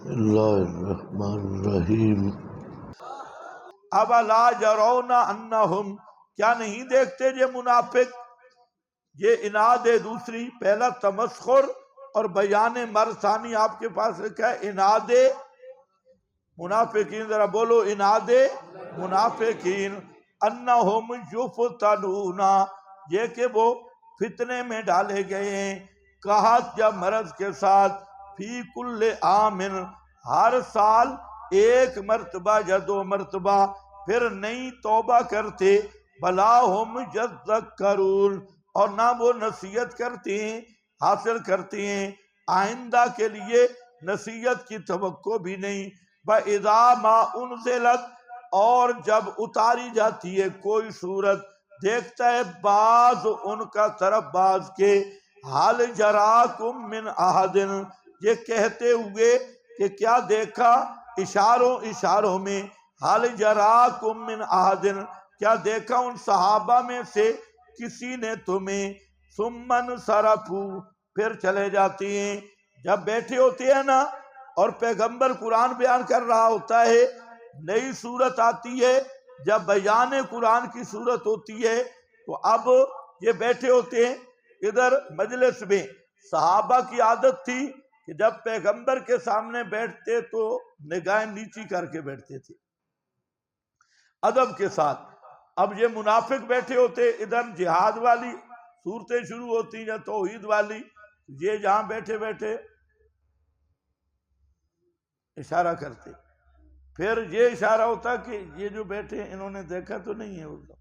बिस्मिल्लाहिर्रहमानिर्रहीम। अब अला यरौना अन्नहुम, क्या नहीं देखते ये मुनाफिक, ये इनाद है दूसरी, पहला तमस्खुर और बयान मरसानी आपके पास लिखा है इनाद मुनाफिकीन। जरा बोलो इनाद मुनाफिकीन। अन्नहुम युफ्तनूना, ये कि वो फितने में डाले गए हैं, कहा या मर्ज के साथ, फी कुल्ले आमिन, हर साल एक मर्तबा या दो मर्तबा, फिर नई तौबा करते, भला हम यज़्ज़करून, और ना वो नसीहत करते हैं, हासिल करते हैं, आइंदा के लिए नसीहत की तवक्को भी नहीं। इज़ा मा उनज़िलत, और जब उतारी जाती है कोई सूरत, देखता है बाज उनका तरफ बाज के, हाल जराकुम मिन अहदिन, ये कहते हुए कि क्या देखा, इशारों इशारों में, हाल जराकुम मिन अहदिन, क्या देखा उन सहाबा में से किसी ने तुम्हें, सुम्मन सरफू, फिर चले जाती हैं। जब बैठे होते हैं ना और पैगंबर कुरान बयान कर रहा होता है, नई सूरत आती है, जब बयान कुरान की सूरत होती है, तो अब ये बैठे होते हैं इधर मजलिस में। सहाबा की आदत थी कि जब पैगंबर के सामने बैठते तो निगाहें नीची करके बैठते थे अदब के साथ। अब ये मुनाफिक बैठे होते, इधर जिहाद वाली सूरतें शुरू होती या तौहीद वाली, ये जहां बैठे बैठे इशारा करते, फिर ये इशारा होता कि ये जो बैठे इन्होंने देखा तो नहीं है उसको,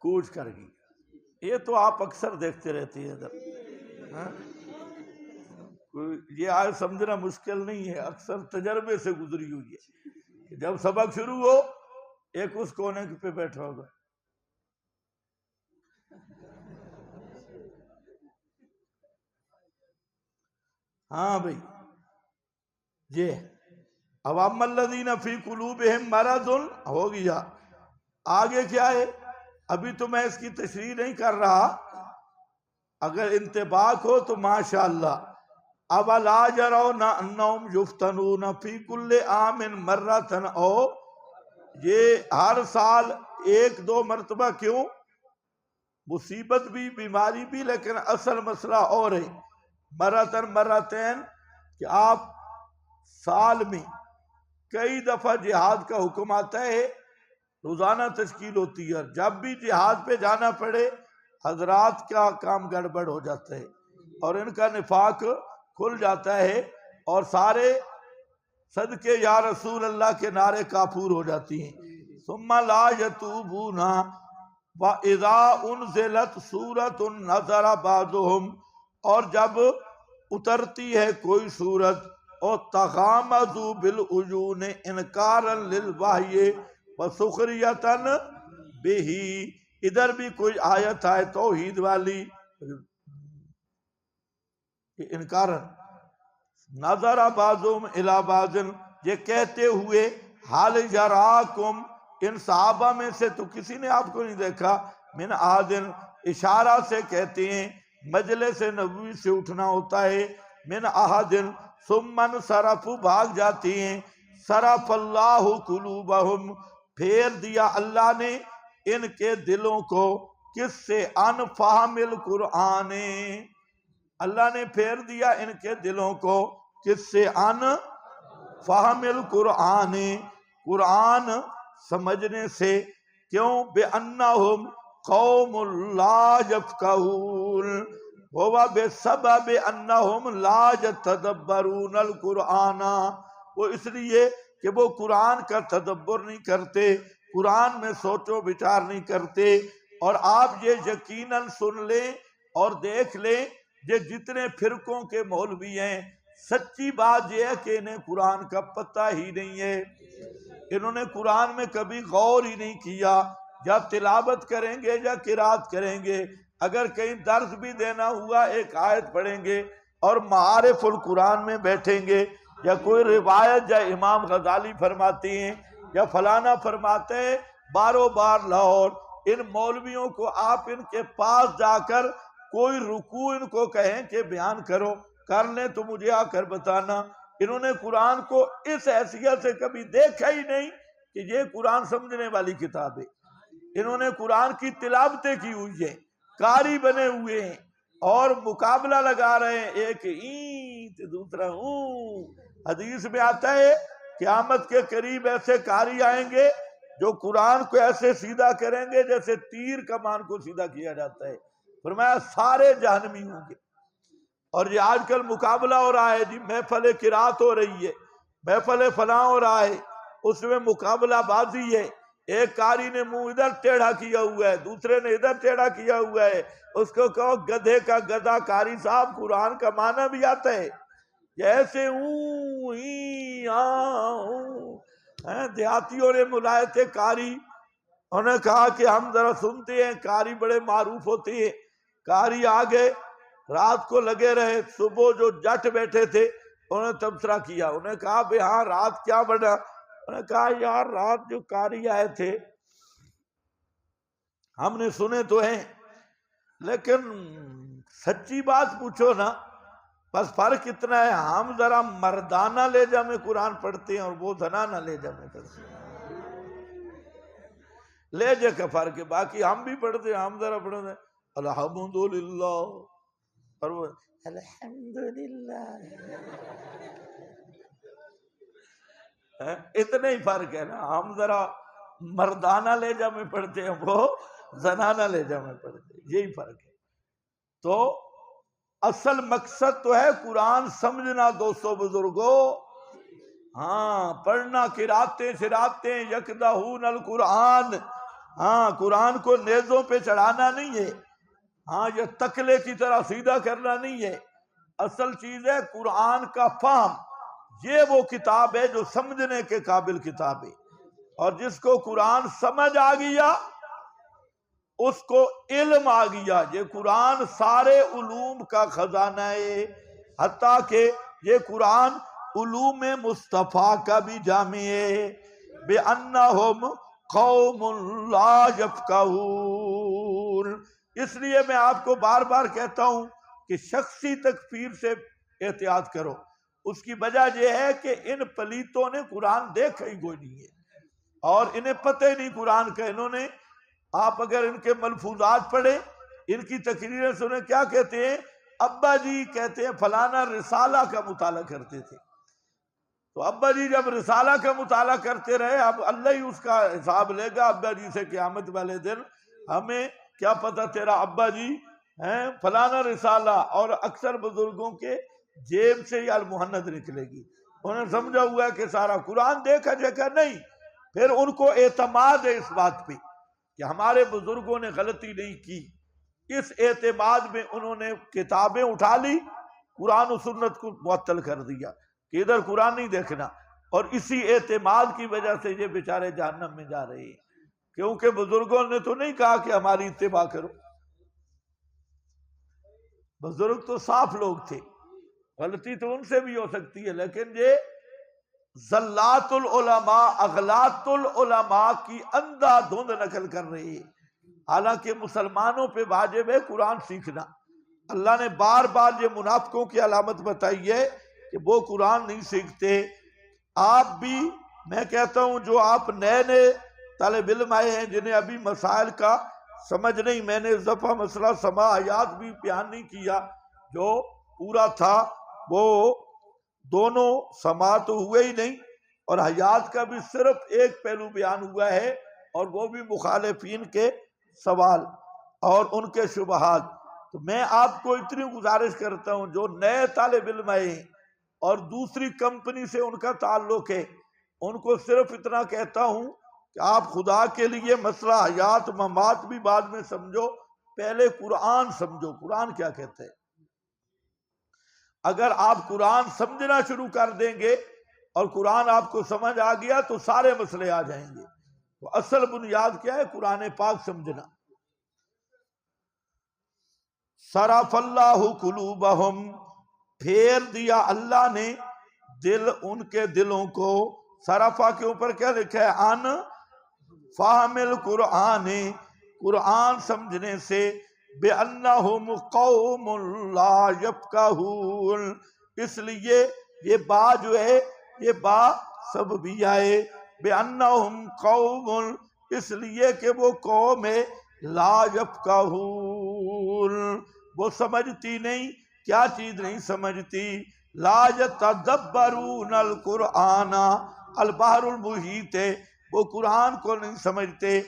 कूच कर गई। ये तो आप अक्सर देखते रहते हैं इधर। ये आज समझना मुश्किल नहीं है, अक्सर तजर्बे से गुजरी हुई है कि जब सबक शुरू हो एक उस कोने पे बैठा होगा, हाँ भाई ये अवामल्लज़ीना फी कुलूबिहिम मरदुन हो गया। आगे क्या है, अभी तो मैं इसकी तशरीह नहीं कर रहा, अगर इंतबाक हो तो माशाअल्लाह। अब अला यरौना अन्नहुम युफ्तनूना फी कुल्ले आमिन मर्रतन, ओ ये हर साल एक दो मर्तबा क्यों, मुसीबत भी बीमारी भी, लेकिन असल मसला और है, मर्रतन मर्रतैन, कि आप साल में कई दफा जिहाद का हुक्म आता है, रोजाना तश्कील होती है, जब भी जिहाद पे जाना पड़े हजरात का काम गड़बड़ हो जाता है और इनका निफाक खुल जाता है और सारे सदके या रसूल अल्लाह के नारे काफूर हो जाती हैं। सुम्मा ला यतूबूना व इज़ा उनज़िलत सूरतुन नज़रा बाज़ुहुम, और जब उतरती है कोई सूरत, और तगामज़ू बिल उजून इनकारन लिल वही व सुखरियतन बिही, इधर भी कोई आयत है तौहीद वाली, इनकारन नज़रा बाज़ुहुम इला बाज़िन, ये कहते हुए हाल यराकुम, इन सहाबा में से तो किसी ने आपको नहीं देखा, मिन आदिन, इशारा से कहते हैं, मजलिस नबवी से उठना होता है, मिन अहदिन, सुम्मन सरफु, भाग जाती हैं, सरफ अल्लाहु कुलूबहुम, फेर दिया अल्लाह ने इनके दिलों को, किससे, अन फाहमिल कुरान, अल्लाह ने फेर दिया इनके दिलों को, किससे, अन फाहमिल कुरान, कुरान समझने से, क्यों, बेअन्नहुम कौमुल ला यफ़क़हून, हुवा बेसबब अन्नहुम ला यतदब्बरूनल कुराना, वो इसलिए कि वो कुरान का तदब्बर नहीं करते, कुरान में सोचो विचार नहीं करते। और आप ये यकीनन सुन लें और देख लें, ये जितने फिरकों के मौलवी हैं, सच्ची बात यह है कि इन्हें कुरान का पता ही नहीं है, इन्होंने कुरान में कभी गौर ही नहीं किया, या तिलावत करेंगे या किरात करेंगे, अगर कहीं दर्स भी देना हुआ एक आयत पढ़ेंगे और मारिफुल कुरान में बैठेंगे, या कोई रिवायत या इमाम गजाली फरमाती हैं या फलाना फरमाते हैं, बारों बार लाहौर, इन मौलवियों को आप इनके पास जाकर कोई रुकू इनको कहें कि बयान करो, कर ले तो मुझे आकर बताना। इन्होंने कुरान को इस हैसियत से कभी देखा ही नहीं कि ये कुरान समझने वाली किताब है। इन्होंने कुरान की तिलावतें की हुई है, कारी बने हुए हैं और मुकाबला लगा रहे हैं, एक ई तो दूसरा ऊ। हदीस में आता है क़यामत के करीब ऐसे कारी आएंगे जो कुरान को ऐसे सीधा करेंगे जैसे तीर कमान को सीधा किया जाता है। फरमाया सारे जहन्नमी होंगे। और ये आजकल मुकाबला हो रहा है जी, महफिल किरात हो रही है, महफिल फलां हो रहा है, उसमें मुकाबला बाजी है। एक कारी ने मुंह इधर टेढ़ा किया हुआ है, दूसरे ने इधर टेढ़ा किया हुआ है। उसको कहो गधे का गधा, कारी साहब कुरान का माना भी आता है। जैसे ऊ ही देहातियों ने बुलाए थे कारी, उन्होंने कहा कि हम जरा सुनते हैं। कारी बड़े मारूफ होते हैं। कारी आ गए, रात को लगे रहे। सुबह जो जट बैठे थे उन्होंने तबसरा किया। उन्होंने कहा भाई हाँ रात क्या बना? उन्होंने कहा यार रात जो कारी आए थे हमने सुने तो हैं, लेकिन सच्ची बात पूछो ना, बस फर्क इतना है हम जरा मर्दाना लहजा में कुरान पढ़ते हैं और वो जनाना लहजा में पढ़ते हैं। लहजे का फर्क है, बाकी हम भी पढ़ते हैं। हम जरा पढ़ते हैं अल्हम्दुलिल्लाह और वो अल्हम्दुलिल्लाह, इतने ही फर्क है ना। हम जरा मर्दाना लहजा में पढ़ते हैं, वो जनाना लहजा में पढ़ते हैं, यही फर्क है। तो असल मकसद तो है कुरान समझना दोस्तों बुजुर्गों। हाँ पढ़ना, किराते शिराते यकदाहून अल कुरान। हाँ कुरान को नेज़ों पे चढ़ाना नहीं है, हाँ ये तकले की तरह सीधा करना नहीं है। असल चीज है कुरान का फहम। ये वो किताब है जो समझने के काबिल किताब है, और जिसको कुरान समझ आ गया उसको इल्म आ गया। ये कुरान सारे उलूम का खजाना है, हत्ता के ये कुरान उलूम मुस्तफ़ा का भी जामी है। बेअन्नहुम कौमुन ला यफ़क़हून। इसलिए मैं आपको बार बार कहता हूं कि शख्सी तकफीर से एहतियात करो। उसकी वजह यह है कि इन पलीतों ने कुरान देखा ही कोई नहीं है और इन्हें पता ही नहीं कुरान का। इन्होंने, आप अगर इनके मलफूजात पढ़े, इनकी तकरीरें सुने, क्या कहते हैं? अब्बा जी कहते हैं फलाना रिसाला का मुताला करते थे। तो अब्बा जी जब रिसाला का मुताला करते रहे, अब अल्लाह ही उसका हिसाब लेगा अब्बा जी से क़यामत वाले दिन। हमें क्या पता तेरा अब्बा जी हैं फलाना रिसाला। और अक्सर बुजुर्गों के जेब से यार मुहन्नद निकलेगी। उन्होंने समझा हुआ है कि सारा कुरान देखा देखा नहीं। फिर उनको एतमाद है इस बात पे कि हमारे बुजुर्गों ने गलती नहीं की। इस एतमाद में उन्होंने किताबें उठा ली, कुरान और सुन्नत को मुअत्तल कर दिया कि इधर कुरान नहीं देखना। और इसी एतमाद की वजह से ये बेचारे जहन्नम में जा रहे हैं, क्योंकि बुजुर्गों ने तो नहीं कहा कि हमारी इत्तिबा करो। बुजुर्ग तो साफ लोग थे, गलती तो उनसे भी हो सकती है, लेकिन ये ज़ल्लातुल उलमा, अगलातुल उलमा की अंधाधुंध नकल कर रही है। हालांकि मुसलमानों पे वाजिब है कुरान सीखना। अल्लाह ने बार बार ये मुनाफिकों की अलामत बताई है कि वो कुरान नहीं सीखते। आप भी, मैं कहता हूं जो आप नए नए तालिब इल्म आए हैं जिन्हें अभी मसाइल का समझ नहीं, मैंने इस दफा मसला समा हयात भी बयान नहीं किया, जो पूरा था वो दोनों समा तो हुए ही नहीं और हयात का भी सिर्फ एक पहलू बयान हुआ है, और वो भी मुखालिफीन के सवाल और उनके शुबहात। तो मैं आपको इतनी गुजारिश करता हूं जो नए तालिब इल्म आए हैं और दूसरी कंपनी से उनका ताल्लुक है, उनको सिर्फ इतना कहता हूं कि आप खुदा के लिए मसला हयात ममात भी बाद में समझो, पहले कुरान समझो कुरान क्या कहते हैं। अगर आप कुरान समझना शुरू कर देंगे और कुरान आपको समझ आ गया तो सारे मसले आ जाएंगे। तो असल बुनियाद क्या है? कुरान पाक समझना। सरफल्लाहु कुलूबहुम, फेर दिया अल्लाह ने दिल उनके दिलों को। सरफा के ऊपर क्या लिखा है? अन फाहमिल कुरान, कुरान समझने से बेअन्नहुम कौमुन ला यफ़क़हून, इसलिए ये बा जो है ये बा सब भी आए, बेअन्नहुम कौमुन, इसलिए कि वो कौम है ला यफ़क़हून, वो समझती नहीं, क्या चीज नहीं समझती, ला यतदब्बरूनल कुरआना, अल बहरुल मुहीत है, वो कुरान को नहीं समझते,